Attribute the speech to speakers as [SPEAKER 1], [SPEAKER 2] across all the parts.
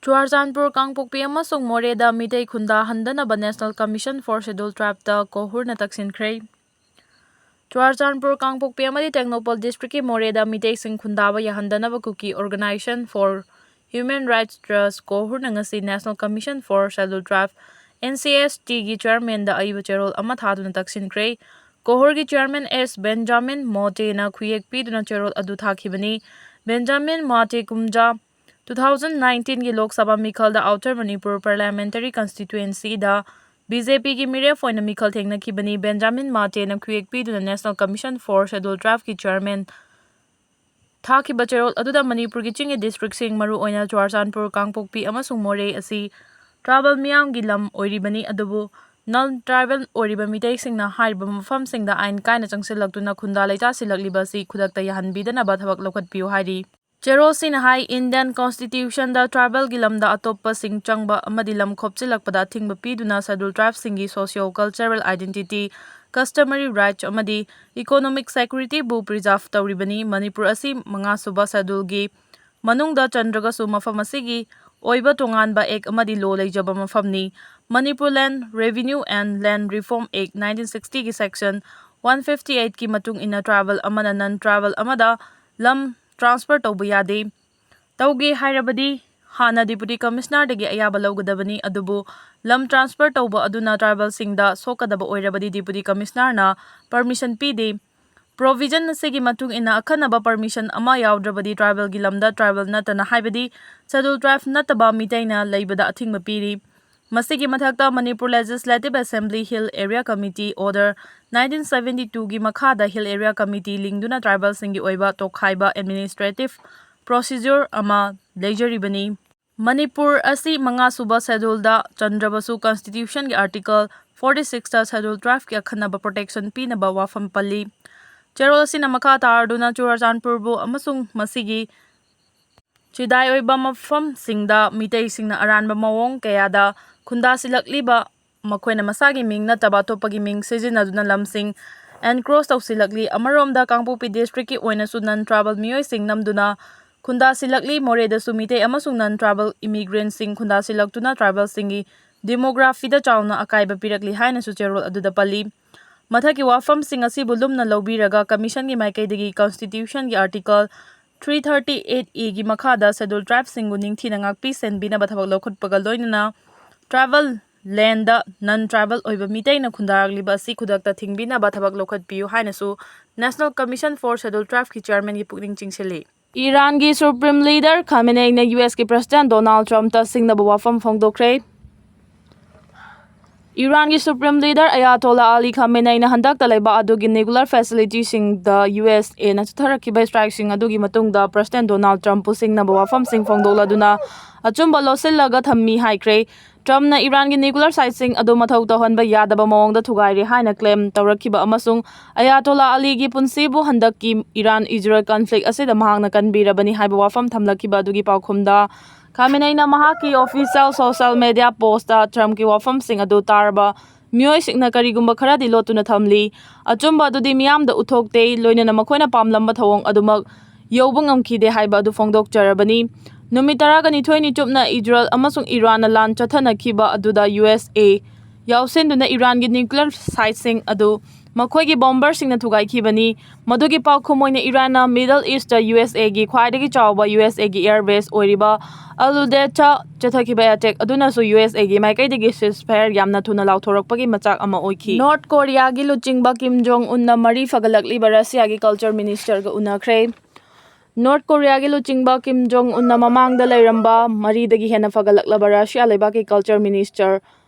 [SPEAKER 1] Churachandpur Kangpokpi amasung Moreda Mitei Khunda Handanaba National Commission for Scheduled Tribe Kohurna Taksinkhre. Churachandpur Kangpokpi amadi Technopol District ki Moreda Mitei Sing Khundaba Yahandanaba Kuki Organization for Human Rights Trust Kohurna ngasi National Commission for Scheduled Tribe NCST gi Chairman da Aiba Cherol ama thaduna taksinkhre. Kohur gi Chairman S Benjamin Mote na khuyek piduna cherol adu thakibani. Benjamin Mote kumja 2019 की लोक सभा मिखल दा outer Manipur parliamentary constituency दा BJP की Mire फोइन मिखल थेंगनखिबनी. Benjamin माटे न खुएकपी दुना national commission for schedule tribe की चेयरमैन थाखिबा चेरोल अदुदा मणिपुर की चिंगे डिस्ट्रिक्ट सिंग मरु ओइना चुरचांदपुर कांगपोकपी अमसुंग मोरे असि ट्राइबल मियाम की लम ओइरिबनी. अदुबु नॉन ट्राइबल ओइरिबा मितै सिंगना हाइबा मफम सिंगदा आइन कायना चंगसिलक्तुना खुंदा लेता सिलक्लिबा सि खुदक्ता याहनबीदना थबक लौखटपियो हाइरि. Cherosin hai Indian Constitution da tribal gilam da Attoppa sing changba amadi lam khopchilakpada thingba piduna scheduled tribes singi socio-cultural identity, customary rights amadi economic security bu preserve tawribani. Manipur asi manga suba schedule gi manungda chandragasu mafam asigi oiba tonganba ek amadi law leijaba mafamni. Manipur Land Revenue and Land Reform Act 1960 ki section 158 ki matung ina tribal amana non-tribal amada lam transfer तौब यादे. तौगे हाइरबदी हाना deputy commissioner दगी अयाबा लौगदबनी. अदुबु लम ट्रांसफर तौब अदुना ट्राइबल सिंगदा सोकदब ओइरबदी डिप्यूटी कमिश्नर ना परमिशन पीदे. प्रोविजन सेगी मतुंग इना अखनबा परमिशन अमा यावद्रबदी ट्राइबल गी लमदा ट्राइबल नतना हाइबदी शेड्यूल ट्राइब नतबा मितैना लैबदा अथिंगबा पीरी. मसिगी मथक्ता Manipur legislative assembly hill area committee order 1972 की मखादा हिल एरिया कमिटी लिंगदुना ट्राइबल सिंगी ओइबा तोखाइबा एडमिनिस्ट्रेटिव प्रोसीजर अमा लेजरिबनी. मणिपुर असि मंगा सुबा शेड्यूल दा चंद्रबसु कॉन्स्टिट्यूशन की आर्टिकल 46 ता शेड्यूल ट्राइब की अखनबा प्रोटेक्शन पीनबा वाफम पल्ली. चेरोल असि नमखा तारदुना चुरचांदपुर बु अमसुंग मसिगी चिदाई ओइबा मफम सिंगदा मितै सिंगना अरानबा मवोंग कयादा खुंदा सिलक्लिबा मखोइना मसागी मिंग नतबा तोपगी मिंग सिजिनदुना लमसिंग एनक्रोच तौसिलक्ली. अमरोमदा कांगपोकपी डिस्ट्रिक्ट की ओइनासु नन ट्राइबल मियोय सिंग नमदुना खुंदा सिलक्ली. मोरेदसु मितै अमसुंग नन ट्राइबल इमिग्रेंट सिंग खुंदा सिलक्तुना ट्राइबल सिंगी डेमोग्राफीदा चावना अकाइबा पिरक्ली हाइनासु चेरोल अदुदा पल्ली. मथकी वाफम सिंग असिबु लुमना लौबीरगा कमीशन की माइकैदगी कॉन्स्टिट्यूशन की आर्टिकल 338A की मखादा शेड्यूल ट्राइब सिंगु निंगथीना ngakpi senbina थबक लौखटपगा लोइनना ट्राइबल लैंड नन ट्राइबल ओइबा मितैना खुंदारगलिबा असि खुदक्ता थिंगबिना थबक लौखटपियो हाइनासु national commission for schedule tribe की चेयरमैन की पुकनिंग चिंगसिले. ईरान की सुप्रीम लीडर खामेनेई ने यूएस के प्रेसिडेंट डोनाल्ड ट्रम्प ता सिंगनबा वाफम फोंदोखरे. ईरान की supreme leader Ayatollah Ali Khamenei ना हंदक तलेबा अदुगी न्यूक्लियर फैसिलिटी सिंग द यूएसए ना चथरकिबा स्ट्राइक सिंग अदुगी मतुंग दा प्रेसिडेंट डोनाल्ड ट्रम्प सिंगनबा वाफम सिंग फोंदोलादुना अचुंबा लोसिलगा थम्मी हाइक्रे. ट्रम्प ना ईरान की न्यूक्लियर साइट सिंग अदु मथौ तहनबा यादबा मवोंगदा थुगाइरे हाइना क्लेम तौरखिबा अमसुंग अयातोला अली की पुंसीबु हंदक की ईरान इजराइल कॉन्फ्लिक्ट असिदा महांगना कनबीरबनी हाइबा वाफम थमलखिबा अदुगी पाउखुमदा खामेनेईना महाकी official social media post Trump की वाफम सिंग अदु तारबा मियोय सिंगना करिगुंबा खरादी लोतुना थमली. अचुंबा अदुदी मियामदा उथोक्ते लोइनना मखोइना पामलंबा थवोंग अदुमक यौबा ngamkhide haiba adu phongdokjarabani. नुमित 22 चुपना इजराइल अमसुंग ईरान लान चथनखिबा अदुदा यूएसए याउसेंदुना ईरान की न्यूक्लियर साइट सिंग अदु मखोइगी बॉम्बर सिंगना थुगाइखिबनी. मधुगी पाउखुमोइना ईरान मिडल ईस्ट यूएसए की ख्वाइदगी चावबा यूएसए की एयरबेस ओइरिबा अलुडेचा चथखिबा अटैक अदुनासु यूएसए की माइकैदगी सिजफायर यामना थुना लाउथोरकपगी मचाक अमा ओइखि. नॉर्थ कोरिया की लुचिंगबा किम जोंग उन मरी फगलकलिबा रशिया की कल्चर मिनिस्टर गा उनाखरे. नॉर्थ कोरिया की लुचिंगबा किम जोंग उन ममांगदा लैरंबा मरीदगी हेना फगलकलबा रशिया लेबा की कल्चर मिनिस्टर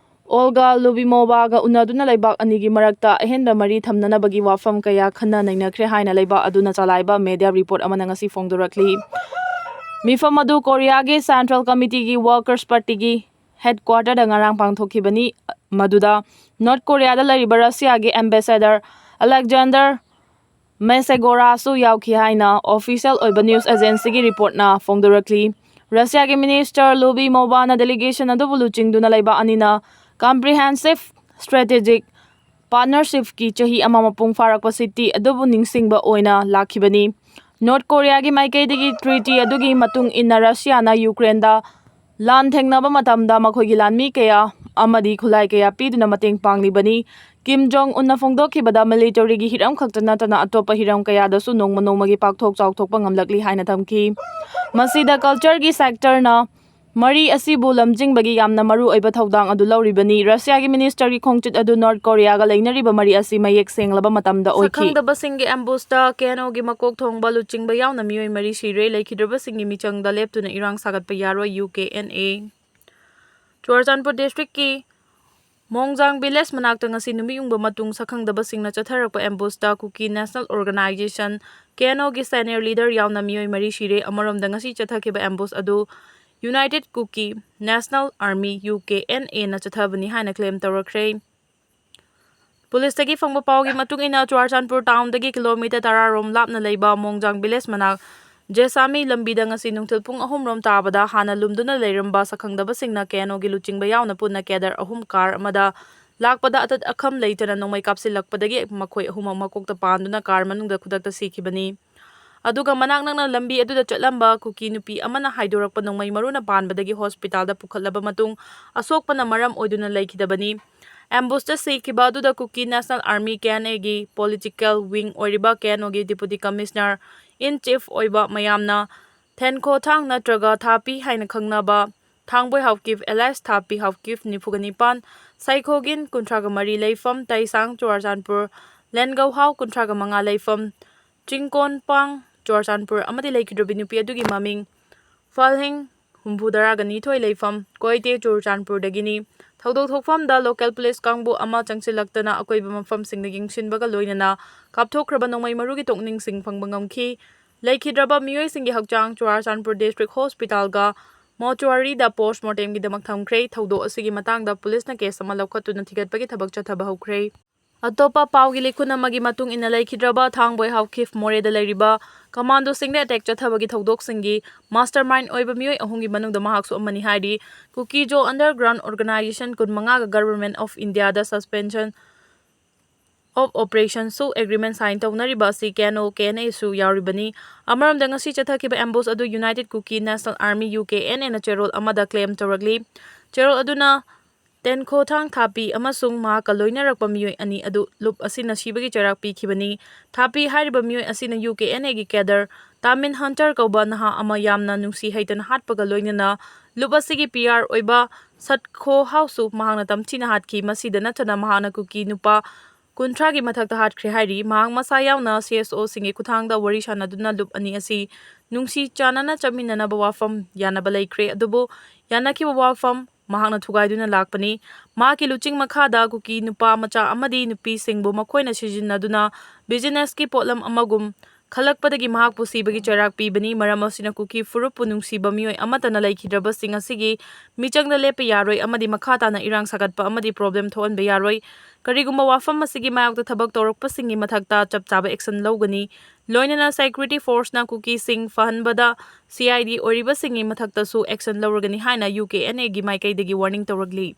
[SPEAKER 1] ओल्गा लुबिमोवागा उनादुना लेबाक अनिगी मरक्ता अहेंदा मरी थमननबगी वाफम कया खन्ना नैनख्रे हाइना लेबा अदुना चलाइबा मीडिया रिपोर्ट अमना ngasi फोंदोरखली. मिफम अदु कोरिया की सेंट्रल कमिटी की वर्कर्स पार्टी की हेडक्वार्टर दा ngarang pangthokibani. मदुदा नॉर्थ कोरिया दा लरिबा रशिया की एम्बेसडर अलेक्जेंडर मेसेगोरासु याउखि हाइना ऑफिशियल ओइबा न्यूज एजेंसी की रिपोर्ट ना फोंदोरखली. रशिया के मिनिस्टर लुबिमोवाना डेलीगेशन अदुबु लुचिंगदुना लेबा अनिना कॉम्प्रिहेंसिव स्ट्रेटेजिक पार्टनरशिप की चही अमा मपुंग फारकपा सिटी अदुबु निंगसिंगबा ओइना लाखिबनी. नॉर्थ कोरिया की माइकैदगी ट्रीटी अदुगी मतुंग इन्ना रशिया ना यूक्रेन दा ꯂꯥꯟ ꯊꯦꯡꯅꯕ ꯃꯇꯝꯗ ꯃꯈꯣꯏꯒꯤ ꯂꯥꯟꯃꯤ ꯀꯌꯥ ꯑꯃꯗꯤ ꯈꯨꯠꯂꯥꯏ ꯀꯌꯥ ꯄꯤꯗꯨꯅ ꯃꯇꯦꯡ ꯄꯥꯡꯂꯤꯕꯅꯤ꯫ ꯀꯤꯝ ꯖꯣꯡ ꯎꯟꯅ ꯐꯣꯡꯗꯣꯛꯈꯤꯕꯗ ꯃꯤꯂꯤꯇꯔꯤꯒꯤ ꯍꯤꯔꯝ ꯈꯛꯇ ꯅꯠꯇꯅ ꯑꯇꯣꯞꯄ ꯍꯤꯔꯝ ꯀꯌꯥꯗꯁꯨ ꯅꯣꯡꯃ ꯅꯣꯡꯃꯒꯤ ꯄꯥꯛꯊꯣꯛ ꯆꯥꯎꯊꯣꯛꯄ ꯉꯝꯂꯛꯂꯤ ꯍꯥꯏꯅ ꯊꯝꯈꯤ꯫ ꯃꯁꯤꯗ ꯀꯜꯆꯔꯒꯤ ꯁꯦꯛꯇꯔꯅ ꯃꯔꯤ ꯑꯁꯤꯕꯨ ꯂꯝꯖꯤꯡꯕꯒꯤ ꯌꯥꯝꯅ ꯃꯔꯨꯑꯣꯏꯕ ꯊꯧꯗꯥꯡ ꯑꯗꯨ ꯂꯧꯔꯤꯕꯅꯤ꯫ ꯔꯁꯤꯌꯥꯒꯤ ꯃꯤꯅꯤꯁꯇꯔꯒꯤ ꯈꯣꯡꯆꯠ ꯑꯗꯨ ꯅꯣꯔꯊ ꯀꯣꯔꯤꯌꯥꯒ ꯂꯩꯅꯔꯤꯕ ꯃꯔꯤ ꯑꯁꯤ ꯃꯌꯦꯛ ꯁꯦꯡꯂꯕ ꯃꯇꯝꯗ ꯑꯣꯏꯈꯤ꯫ ꯁꯛꯈꯪꯗꯕꯁꯤꯡꯒꯤ ꯑꯦꯝꯕꯨꯁꯇ ꯀꯦꯅꯣꯒꯤ ꯃꯀꯣꯛ ꯊꯣꯡꯕ ꯂꯨꯆꯤꯡꯕ ꯌꯥꯎꯅ ꯃꯤꯑꯣꯏ 4 ꯁꯤꯔꯦ꯫ ꯂꯩꯈꯤꯗ꯭ꯔꯕꯁꯤꯡꯒꯤ ꯃꯤꯆꯪꯗ ꯂꯦꯞꯇꯨꯅ ꯏꯔꯥꯡ ꯁꯥꯒꯠꯄ ꯌꯥꯔꯣꯏ꯫ UKNA ꯆꯨꯔꯆꯥꯟꯄꯨꯔ ꯗꯤꯁꯇ꯭ꯔꯤꯛꯀꯤ ꯃꯣꯡꯖꯥꯡ ꯚꯤꯂꯦꯖ ꯃꯅꯥꯛꯇ ꯉꯁꯤ ꯅꯨꯃꯤꯠ ꯌꯨꯡꯕ ꯃꯇꯨꯡ ꯁꯛꯈꯪꯗꯕꯁꯤꯡꯅ ꯆꯠꯊꯔꯛꯄ ꯑꯦꯝꯕꯨꯁꯇ ꯀꯨꯀꯤ ꯅꯦꯁꯅꯦꯜ ꯑꯣꯔꯒꯅꯥꯏꯖꯦꯁꯟ ꯀꯦꯅꯣꯒꯤ ꯁꯦꯅꯤꯌꯔ ꯂꯤꯗꯔ ꯌꯥꯎꯅ ꯃꯤꯑꯣꯏ 4 ꯁꯤꯔꯦ꯫ ꯑꯃꯔꯣꯝꯗ ꯉꯁꯤ ꯆꯠꯊꯈꯤꯕ ꯑꯦꯝꯕꯨꯁ ꯑꯗꯨ ꯌꯨꯅꯥꯏꯇꯦꯗ ꯀꯨꯀꯤ ꯅꯦꯁꯅꯦꯜ ꯑꯥꯔꯃꯤ UKNAꯅ ꯆꯠꯊꯕꯅꯤ ꯍꯥꯏꯅ ꯀ꯭ꯂꯦꯝ ꯇꯧꯔꯛꯈ꯭ꯔꯦ꯫ ꯄꯨꯂꯤꯁꯇꯒꯤ ꯐꯪꯕ ꯄꯥꯎꯒꯤ ꯃꯇꯨꯡ ꯏꯟꯅ ꯆꯨꯔꯆꯥꯟꯄꯨꯔ ꯇꯥꯎꯟꯗꯒꯤ ꯀꯤꯂꯣꯃꯤꯇꯔ 10 ꯔꯣꯝ ꯂꯥꯞꯅ ꯂꯩꯕ ꯃꯣꯡꯖꯥꯡ ꯚꯤꯂꯦꯖ ꯃꯅꯥꯛ ꯖꯦꯁꯥꯃꯤ ꯂꯝꯕꯤꯗ ꯉꯁꯤ ꯅꯨꯡꯊꯤꯜ ꯄꯨꯡ 3 ꯔꯣꯝ ꯇꯥꯕꯗ ꯍꯥꯟꯅ ꯂꯨꯝꯗꯨꯅ ꯂꯩꯔꯝꯕ ꯁꯛꯈꯪꯗꯕꯁꯤꯡꯅ ꯀꯦꯅꯣꯒꯤ ꯂꯨꯆꯤꯡꯕ ꯌꯥꯎꯅ ꯄꯨꯟꯅ ꯀꯦꯗꯔ 3 ꯀꯥꯔ ꯑꯃꯗ ꯂꯥꯛꯄꯗ ꯑꯇꯠ ꯑꯈꯝ ꯂꯩꯇꯅ ꯅꯣꯡꯃꯩ ꯀꯥꯞꯁꯤꯜꯂꯛꯄꯗꯒꯤ ꯃꯈꯣꯏ ꯑꯍꯨꯝꯃꯛ ꯃꯀꯣꯛꯇ ꯄꯥꯟꯗꯨꯅ ꯀꯥꯔ ꯃꯅꯨꯡꯗ ꯈꯨꯗꯛꯇ ꯁꯤꯈꯤꯕꯅꯤ꯫ ꯑꯗꯨꯒ ꯃꯅꯥꯛ ꯅꯛꯅ ꯂꯝꯕꯤ ꯑꯗꯨꯗ ꯆꯠꯂꯝꯕ ꯀꯨꯀꯤ ꯅꯨꯄꯤ ꯑꯃꯅ ꯍꯥꯏꯗꯣꯔꯛꯄ ꯅꯣꯡꯃꯩ ꯃꯔꯨꯅ ꯄꯥꯟꯕꯗꯒꯤ ꯍꯣꯁꯄꯤꯇꯥꯜꯗ ꯄꯨꯈꯠꯂꯕ ꯃꯇꯨꯡ ꯑꯁꯣꯛꯄꯅ ꯃꯔꯝ ꯑꯣꯏꯗꯨꯅ ꯂꯩꯈꯤꯗꯕꯅꯤ꯫ ꯑꯦꯝꯕꯨꯁꯇ ꯁꯤꯈꯤꯕ ꯑꯗꯨꯗ ꯀꯨꯀꯤ ꯅꯦꯁꯅꯦꯜ ꯑꯥꯔꯃꯤ KNAꯒꯤ ꯄꯣꯂꯤꯇꯤꯀꯦꯜ ꯋꯤꯡ ꯑꯣꯏꯔꯤꯕ ꯀꯦꯅꯣꯒꯤ ꯗꯤꯄꯨꯇꯤ ꯀꯃꯤꯁꯅꯔ ꯏꯟ ꯆꯤꯐ ꯑꯣꯏꯕ ꯃꯌꯥꯝꯅ ꯊꯦꯟꯈꯣꯊꯥꯡ ꯅꯠꯇ꯭ꯔꯒ ꯊꯥꯄꯤ ꯍꯥꯏꯅ ꯈꯪꯅꯕ ꯊꯥꯡꯕꯣꯏ ꯍꯥꯎꯀꯤꯞ ꯑꯦꯂꯥꯏꯁ ꯊꯥꯄꯤ ꯍꯥꯎꯀꯤꯞ 99, ꯁꯥꯏꯈꯣꯒꯤꯟ 33 ꯂꯩꯐꯝ ꯇꯩꯁꯥꯡ ꯆꯨꯔꯆꯥꯟꯄꯨꯔ, ꯂꯦꯟꯒꯧꯍꯥꯎ 35 ꯂꯩꯐꯝ ꯆꯤꯡꯀꯣꯟꯄꯥꯡ ꯆꯨꯔꯆꯥꯟꯄꯨꯔ ꯑꯃꯗꯤ ꯂꯩꯈꯤꯗ꯭ꯔꯕꯤ ꯅꯨꯄꯤ ꯑꯗꯨꯒꯤ ꯃꯃꯤꯡ ꯐꯜꯍꯤꯡ 62 ꯂꯩꯐꯝ ꯀꯣꯏꯇꯦ ꯆꯨꯔꯆꯥꯟꯄꯨꯔꯗꯒꯤꯅꯤ꯫ ꯊꯧꯗꯣꯛ ꯊꯣꯛꯐꯝꯗ ꯂꯣꯀꯦꯜ ꯄꯨꯂꯤꯁ ꯀꯥꯡꯕꯨ ꯑꯃ ꯆꯪꯁꯤꯜꯂꯛꯇꯅ ꯑꯀꯣꯏꯕ ꯃꯐꯝꯁꯤꯡꯗ ꯌꯦꯡꯁꯤꯟꯕꯒ ꯂꯣꯏꯅꯅ ꯀꯥꯞꯊꯣꯛꯈ꯭ꯔꯕ ꯅꯣꯡꯃꯩ ꯃꯔꯨꯒꯤ ꯇꯣꯛꯅꯤꯡꯁꯤꯡ ꯐꯪꯕ ꯉꯝꯈꯤ꯫ ꯂꯩꯈꯤꯗ꯭ꯔꯕ ꯃꯤꯑꯣꯏꯁꯤꯡꯒꯤ ꯍꯛꯆꯥꯡ ꯆꯨꯔꯆꯥꯟꯄꯨꯔ ꯗꯤꯁꯇ꯭ꯔꯤꯛ ꯍꯣꯁꯄꯤꯇꯥꯜꯒ ꯃꯣꯔꯆꯨꯋꯥꯔꯤꯗ ꯄꯣꯁꯠꯃꯣꯔꯇꯦꯝꯒꯤꯗꯃꯛ ꯊꯝꯈ꯭ꯔꯦ꯫ ꯊꯧꯗꯣꯛ ꯑꯁꯤꯒꯤ ꯃꯇꯥꯡꯗ ꯄꯨꯂꯤꯁꯅ ꯀꯦꯁ ꯑꯃ ꯂꯧꯈꯠꯇꯨꯅ ꯊꯤꯒꯠꯄꯒꯤ ꯊꯕꯛ ꯆꯠꯊꯕ ꯍꯧꯈ꯭ꯔꯦ꯫ ꯑꯇꯣꯞꯄ ꯄꯥꯎꯒꯤ ꯂꯤꯈꯨꯟ ꯑꯃꯒꯤ ꯃꯇꯨꯡ ꯏꯟꯅ ꯂꯩꯈꯤꯗ꯭ꯔꯕ ꯊꯥꯡꯕꯣꯏ ꯍꯥꯎꯀꯤꯞ ꯃꯣꯔꯦꯗ ꯂꯩꯔꯤꯕ ꯀꯃꯥꯟꯗꯣꯁꯤꯡꯗ ꯑꯦꯇꯦꯛ ꯆꯠꯊꯕꯒꯤ ꯊꯧꯗꯣꯛꯁꯤꯡꯒꯤ ꯃꯥꯁꯇꯔꯃꯥꯏꯟ ꯑꯣꯏꯕ ꯃꯤꯑꯣꯏ 3ꯒꯤ ꯃꯅꯨꯡꯗ ꯃꯍꯥꯛꯁꯨ ꯑꯃꯅꯤ ꯍꯥꯏꯔꯤ꯫ ꯀꯨꯀꯤꯖꯣ ꯑꯟꯗꯔꯒ꯭ꯔꯥꯎꯟꯗ ꯑꯣꯔꯒꯅꯥꯏꯖꯦꯁꯟ 15ꯒ ꯒꯚꯔꯟꯃꯦꯟꯠ ꯑꯣꯐ ꯏꯟꯗꯤꯌꯥꯗ ꯁꯁꯄꯦꯟꯁꯟ ꯑꯣꯐ ꯑꯣꯄꯔꯦꯁꯟꯁꯨ ꯑꯦꯒ꯭ꯔꯤꯃꯦꯟꯠ ꯁꯥꯏꯟ ꯇꯧꯅꯔꯤꯕ ꯑꯁꯤ ꯀꯦꯅꯣ KNAꯁꯨ ꯌꯥꯎꯔꯤꯕꯅꯤ꯫ ꯑꯃꯔꯣꯝꯗ ꯉꯁꯤ ꯆꯠꯊꯈꯤꯕ ꯑꯦꯝꯕꯨꯁ ꯑꯗꯨ ꯌꯨꯅꯥꯏꯇꯦꯗ ꯀꯨꯀꯤ ꯅꯦꯁꯅꯦꯜ ꯑꯥꯔꯃꯤ UKNAꯅ ꯆꯦꯔꯣꯜ ꯑꯃꯗ ꯀ꯭ꯂꯦꯝ ꯇꯧꯔꯛꯂꯤ꯫ ꯆꯦꯔꯣꯜ ꯑꯗꯨꯅ ꯇꯦꯟꯈꯣꯊꯥꯡ ꯊꯥꯄꯤ ꯑꯃꯁꯨꯡ ꯃꯍꯥꯛꯀ ꯂꯣꯏꯅꯔꯛꯄ ꯃꯤꯑꯣꯏ 2 ꯑꯗꯨ ꯂꯨꯞ ꯑꯁꯤꯅ ꯁꯤꯕꯒꯤ ꯆꯩꯔꯥꯛ ꯄꯤꯈꯤꯕꯅꯤ꯫ ꯊꯥꯄꯤ ꯍꯥꯏꯔꯤꯕ ꯃꯤꯑꯣꯏ ꯑꯁꯤꯅ UKNAꯒꯤ ꯀꯦꯗꯔ ꯇꯥꯃꯤꯟ ꯍꯟꯇꯔ ꯀꯧꯕ ꯅꯍꯥ ꯑꯃ ꯌꯥꯝꯅ ꯅꯨꯡꯁꯤ ꯍꯩꯇꯅ ꯍꯥꯠꯄꯒ ꯂꯣꯏꯅꯅ ꯂꯨꯞ ꯑꯁꯤꯒꯤ PR ꯑꯣꯏꯕ ꯁꯠꯈꯣꯍꯥꯎꯁꯨ ꯃꯍꯥꯛꯅ ꯇꯝꯊꯤꯅ ꯍꯥꯠꯈꯤ꯫ ꯃꯁꯤꯗ ꯅꯠꯇꯅ ꯃꯍꯥꯛꯅ ꯀꯨꯀꯤ ꯅꯨꯄꯥ 30ꯒꯤ ꯃꯊꯛꯇ ꯍꯥꯠꯈ꯭ꯔꯦ ꯍꯥꯏꯔꯤ꯫ ꯃꯍꯥꯛ ꯃꯁꯥ ꯌꯥꯎꯅ CSOꯁꯤꯡꯒꯤ ꯈꯨꯠꯊꯥꯡꯗ ꯋꯥꯔꯤ ꯁꯥꯅꯗꯨꯅ ꯂꯨꯞ 2 ꯑꯁꯤ ꯅꯨꯡꯁꯤ ꯆꯥꯟꯅꯅ ꯆꯠꯃꯤꯟꯅꯅꯕ ꯋꯥꯐꯝ ꯌꯥꯅꯕ ꯂꯩꯈ꯭ꯔꯦ꯫ ꯑꯗꯨꯕꯨ ꯌꯥꯅꯈꯤꯕ ꯋꯥꯐꯝ ꯃꯍꯥꯛꯅ ꯊꯨꯒꯥꯏꯗꯨꯅ ꯂꯥꯛꯄꯅꯤ꯫ ꯃꯍꯥꯛꯀꯤ ꯂꯨꯆꯤꯡ ꯃꯈꯥꯗ ꯀꯨꯀꯤ ꯅꯨꯄꯥ ꯃꯆꯥ ꯑꯃꯗꯤ ꯅꯨꯄꯤꯁꯤꯡꯕꯨ ꯃꯈꯣꯏꯅ ꯁꯤꯖꯤꯟꯅꯗꯨꯅ ꯕꯤꯖꯤꯅꯦꯁꯀꯤ ꯄꯣꯠꯂꯝ ꯑꯃꯒꯨꯝ ꯈꯜꯂꯛꯄꯗꯒꯤ ꯃꯍꯥꯛꯄꯨ ꯁꯤꯕꯒꯤ ꯆꯩꯔꯥꯛ ꯄꯤꯕꯅꯤ꯫ ꯃꯔꯝ ꯑꯁꯤꯅ ꯀꯨꯀꯤ ꯐꯨꯔꯨꯞꯄꯨ ꯅꯨꯡꯁꯤꯕ ꯃꯤꯑꯣꯏ ꯑꯃꯠꯇꯅ ꯂꯩꯈꯤꯗ꯭ꯔꯕꯁꯤꯡ ꯑꯁꯤꯒꯤ ꯃꯤꯆꯪꯗ ꯂꯦꯞꯄ ꯌꯥꯔꯣꯏ ꯑꯃꯗꯤ ꯃꯈꯥ ꯇꯥꯅ ꯏꯔꯥꯡ ꯁꯥꯒꯠꯄ ꯑꯃꯗꯤ ꯄ꯭ꯔꯣꯕ꯭ꯂꯦꯝ ꯊꯣꯛꯍꯟꯕ ꯌꯥꯔꯣꯏ꯫ ꯀꯔꯤꯒꯨꯝꯕ ꯋꯥꯐꯝ ꯑꯁꯤꯒꯤ ꯃꯥꯌꯣꯛꯇ ꯊꯕꯛ ꯇꯧꯔꯛꯄꯁꯤꯡꯒꯤ ꯃꯊꯛꯇ ꯆꯞ ꯆꯥꯕ ꯑꯦꯛꯁꯟ ꯂꯧꯒꯅꯤ꯫ ꯂꯣꯏꯅꯅ ꯁꯦꯀ꯭ꯌꯨꯔꯤꯇꯤ ꯐꯣꯔꯁꯅ ꯀꯨꯀꯤꯁꯤꯡ ꯐꯍꯟꯕꯗ CID ꯑꯣꯏꯔꯤꯕꯁꯤꯡꯒꯤ ꯃꯊꯛꯇꯁꯨ ꯑꯦꯛꯁꯟ ꯂꯧꯔꯒꯅꯤ ꯍꯥꯏꯅ UKNAꯒꯤ ꯃꯥꯏꯀꯩꯗꯒꯤ ꯋꯥꯔꯅꯤꯡ ꯇꯧꯔꯛꯂꯤ꯫